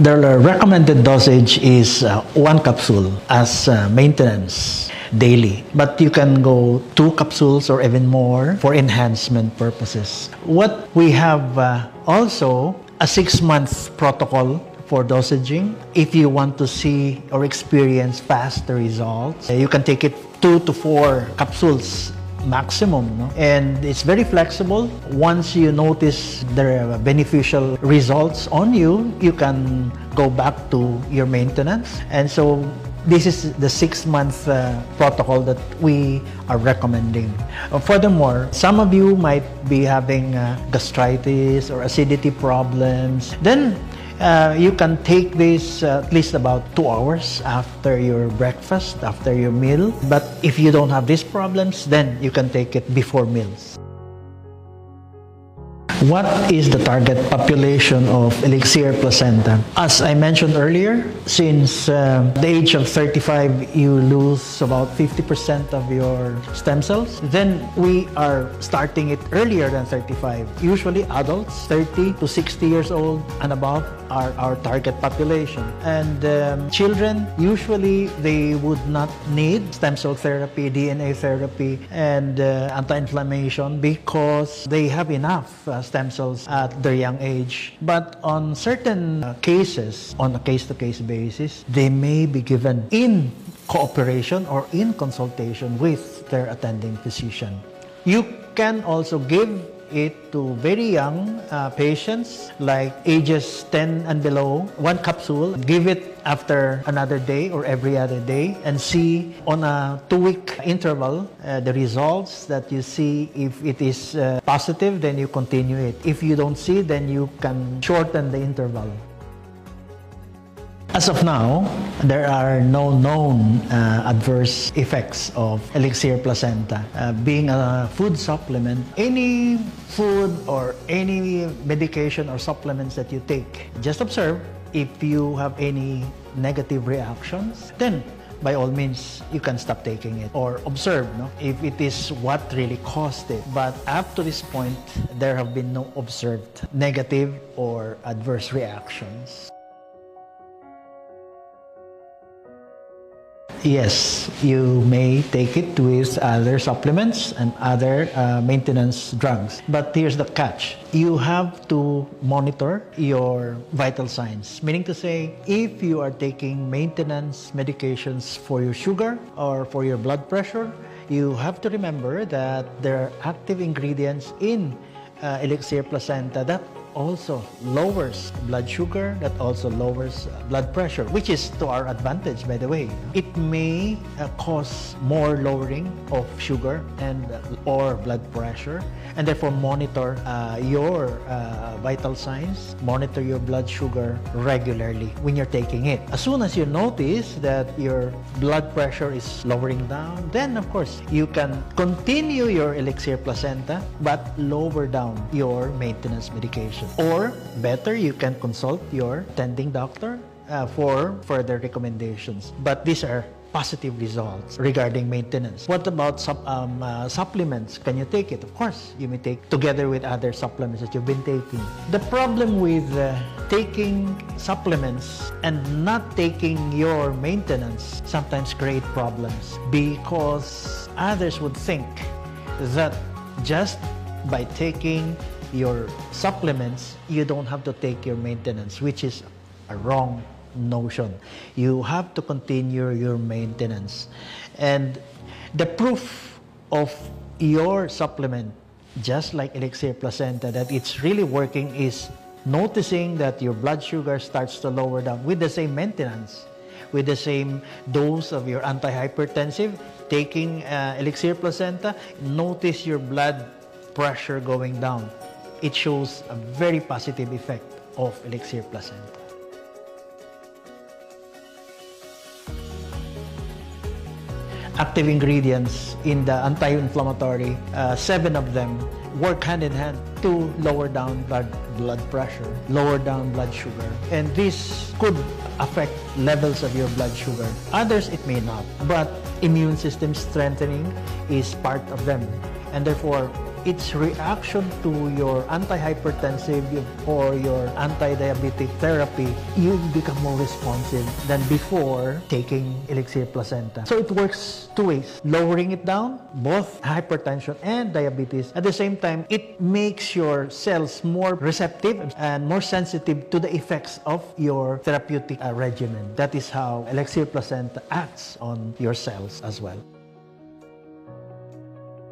The recommended dosage is 1 capsule as maintenance daily, but you can go 2 capsules or even more for enhancement purposes. What we have also a 6-month protocol for dosaging. If you want to see or experience faster results, you can take it 2 to 4 capsules maximum, no? And it's very flexible. Once you notice the beneficial results on you, you can go back to your maintenance. And so this is the 6-month protocol that we are recommending. Furthermore, some of you might be having gastritis or acidity problems. Then you can take this at least about 2 hours after your breakfast, after your meal. But if you don't have these problems, then you can take it before meals. What is the target population of Elixir placenta? As I mentioned earlier, since the age of 35, you lose about 50% of your stem cells. Then we are starting it earlier than 35. Usually adults, 30 to 60 years old and above are our target population. And children, usually they would not need stem cell therapy, DNA therapy, and anti-inflammation because they have enough stem cells at their young age. But on certain cases, on a case-to-case basis, they may be given in cooperation or in consultation with their attending physician. You can also give it to very young patients, like ages 10 and below, 1 capsule. Give it after another day or every other day and see on a 2-week interval the results that you see. If it is positive, then you continue it. If you don't see, then you can shorten the interval. As of now, there are no known adverse effects of Elixir placenta. Being a food supplement, any food or any medication or supplements that you take, just observe. If you have any negative reactions, then by all means, you can stop taking it or observe, no? If it is what really caused it. But up to this point, there have been no observed negative or adverse reactions. Yes, you may take it with other supplements and other maintenance drugs. But here's the catch. You have to monitor your vital signs. Meaning to say, if you are taking maintenance medications for your sugar or for your blood pressure, you have to remember that there are active ingredients in Elixir placenta that also lowers blood sugar, that also lowers blood pressure, which is to our advantage, by the way. It may cause more lowering of sugar and or blood pressure, and therefore monitor your vital signs, monitor your blood sugar regularly when you're taking it. As soon as you notice that your blood pressure is lowering down, then of course you can continue your Elixir placenta but lower down your maintenance medication. Or better, you can consult your attending doctor for further recommendations. But these are positive results regarding maintenance. What about supplements? Can you take it? Of course, you may take together with other supplements that you've been taking. The problem with taking supplements and not taking your maintenance sometimes create problems, because others would think that just by taking your supplements, you don't have to take your maintenance, which is a wrong notion. You have to continue your maintenance. And the proof of your supplement, just like Elixir placenta, that it's really working is noticing that your blood sugar starts to lower down with the same maintenance, with the same dose of your antihypertensive. Taking Elixir placenta, notice your blood pressure going down. It shows a very positive effect of Elixir placenta. Active ingredients in the anti-inflammatory, 7 of them, work hand in hand to lower down blood pressure, lower down blood sugar. And this could affect levels of your blood sugar. Others, it may not. But immune system strengthening is part of them. And therefore, its reaction to your antihypertensive or your anti-diabetic therapy, you become more responsive than before taking Elixir Placenta. So it works two ways, lowering it down, both hypertension and diabetes. At the same time, it makes your cells more receptive and more sensitive to the effects of your therapeutic regimen. That is how Elixir Placenta acts on your cells as well.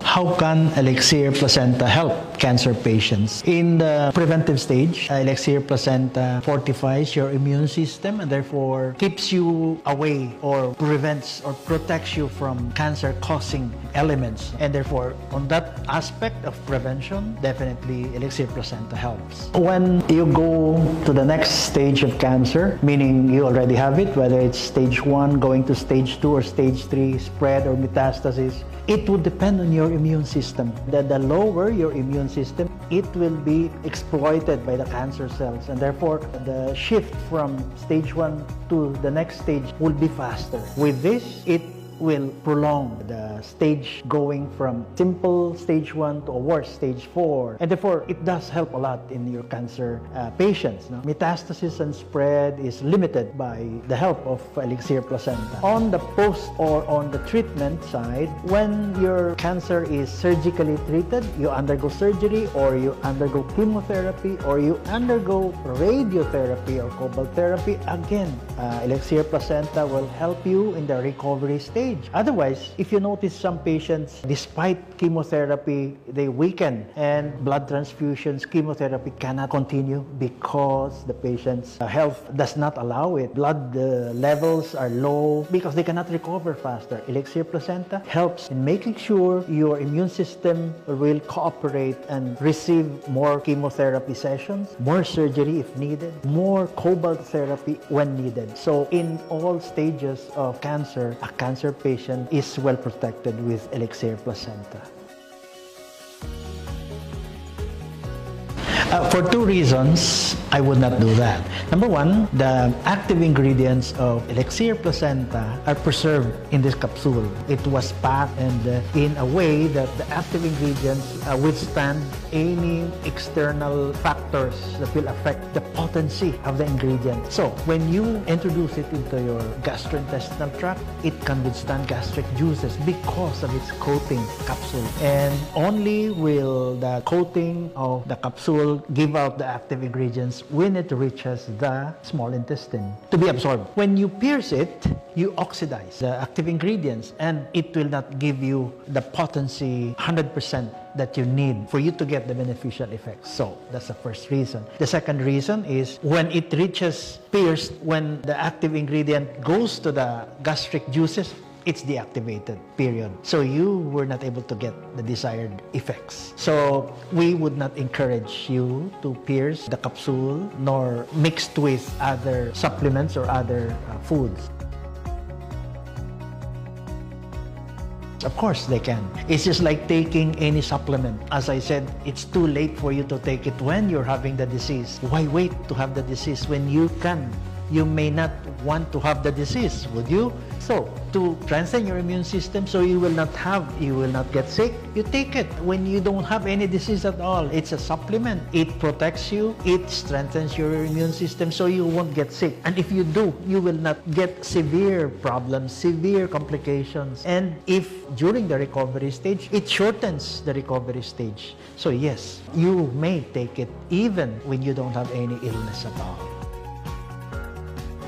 How can Elixir Placenta help cancer patients? In the preventive stage, Elixir Placenta fortifies your immune system and therefore keeps you away or prevents or protects you from cancer-causing elements. And therefore, on that aspect of prevention, definitely Elixir Placenta helps. When you go to the next stage of cancer, meaning you already have it, whether it's stage 1 going to stage 2 or stage 3, spread or metastasis, it would depend on your immune system. The lower your immune system, it will be exploited by the cancer cells, and therefore the shift from stage 1 to the next stage will be faster. With this, it will prolong the stage going from simple stage 1 to a worse stage 4, and therefore it does help a lot in your cancer patients. No? Metastasis and spread is limited by the help of Elixir Placenta. On the post or on the treatment side, when your cancer is surgically treated, you undergo surgery or you undergo chemotherapy or you undergo radiotherapy or 𝗙𝗿𝗏 therapy, again, Elixir Placenta will help you in the recovery stage. Otherwise, if you notice some patients, despite chemotherapy, they weaken and blood transfusions, chemotherapy cannot continue because the patient's health does not allow it. Blood levels are low because they cannot recover faster. Elixir Placenta helps in making sure your immune system will cooperate and receive more chemotherapy sessions, more surgery if needed, more 𝗙𝗿𝗏 therapy when needed. So in all stages of cancer, a cancer patient is well protected with Elixir Placenta. For two reasons, I would not do that. Number one, the active ingredients of Elixir Placenta are preserved in this capsule. It was packed and in a way that the active ingredients withstand any external factors that will affect the potency of the ingredient. So, when you introduce it into your gastrointestinal tract, it can withstand gastric juices because of its coating capsule. And only will the coating of the capsule give out the active ingredients when it reaches the small intestine to be absorbed. When you pierce it, you oxidize the active ingredients and it will not give you the potency 100% that you need for you to get the beneficial effects. So that's the first reason. The second reason is when it reaches pierced, when the active ingredient goes to the gastric juices, it's deactivated, period. So you were not able to get the desired effects. So we would not encourage you to pierce the capsule nor mixed with other supplements or other foods. Of course they can. It's just like taking any supplement. As I said, it's too late for you to take it when you're having the disease. Why wait to have the disease when you can? You may not want to have the disease, would you? So, to strengthen your immune system so you will not get sick, you take it when you don't have any disease at all. It's a supplement. It protects you, it strengthens your immune system so you won't get sick. And if you do, you will not get severe problems, severe complications. And if during the recovery stage, it shortens the recovery stage. So yes, you may take it even when you don't have any illness at all.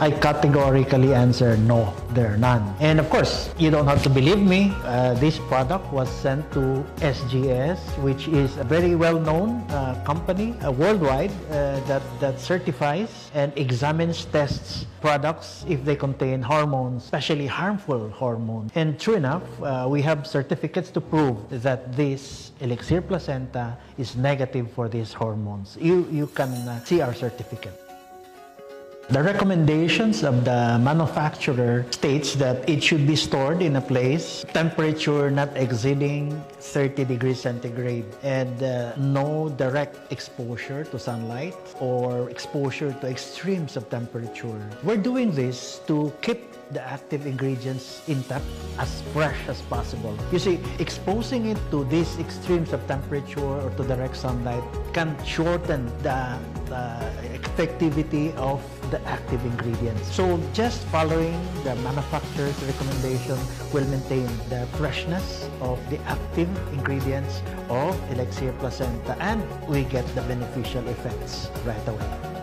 I categorically answer no, there are none. And of course, you don't have to believe me. This product was sent to SGS, which is a very well-known company worldwide that certifies and examines, tests products if they contain hormones, especially harmful hormones. And true enough, we have certificates to prove that this Elixir Placenta is negative for these hormones. You can see our certificate. The recommendations of the manufacturer states that it should be stored in a place, temperature not exceeding 30 degrees centigrade, and no direct exposure to sunlight or exposure to extremes of temperature. We're doing this to keep the active ingredients intact, as fresh as possible. You see, exposing it to these extremes of temperature or to direct sunlight can shorten the effectivity of the active ingredients. So just following the manufacturer's recommendation will maintain the freshness of the active ingredients of Elixir Placenta, and we get the beneficial effects right away.